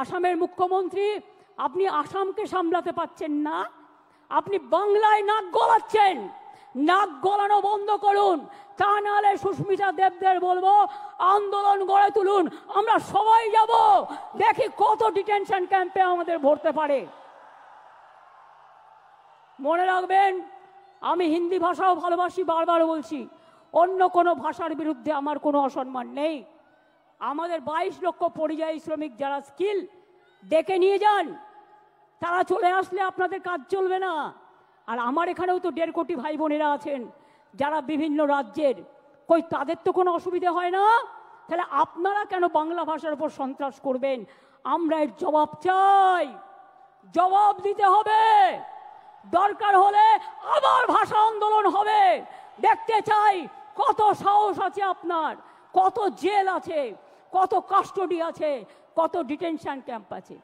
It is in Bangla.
আসামের মুখ্যমন্ত্রী, আপনি আসামকে সামলাতে পারছেন না, আপনি বাংলায় নাক গলাচ্ছেন। নাক গলানো বন্ধ করুন, তা নাহলে সুস্মিতা দেবদের বলবো আন্দোলন গড়ে তুলুন, আমরা সবাই যাব, দেখি কত ডিটেনশন ক্যাম্পে আমাদের ভরতে পারে। মনে রাখবেন, আমি হিন্দি ভাষাও ভালোবাসি, বারবার বলছি, অন্য কোনো ভাষার বিরুদ্ধে আমার কোনো অসম্মান নেই। আমাদের 22 লক্ষ পরিযায়ী শ্রমিক যারা স্কিল, ডেকে নিয়ে যান, তারা চলে আসলে আপনাদের কাজ চলবে না। আর আমার এখানেও তো 1.5 কোটি ভাই বোনেরা আছেন যারা বিভিন্ন রাজ্যের, কই তাদের তো কোনো অসুবিধা হয় না, তাহলে আপনারা কেন বাংলা ভাষার উপর সন্ত্রাস করবেন? আমরা এর জবাব চাই, জবাব দিতে হবে। দরকার হলে আবার ভাষা আন্দোলন হবে। দেখতে চাই কত সাহস আছে আপনার, কত জেল আছে, কত কাস্টডি আছে, কত ডিটেনশন ক্যাম্প আছে।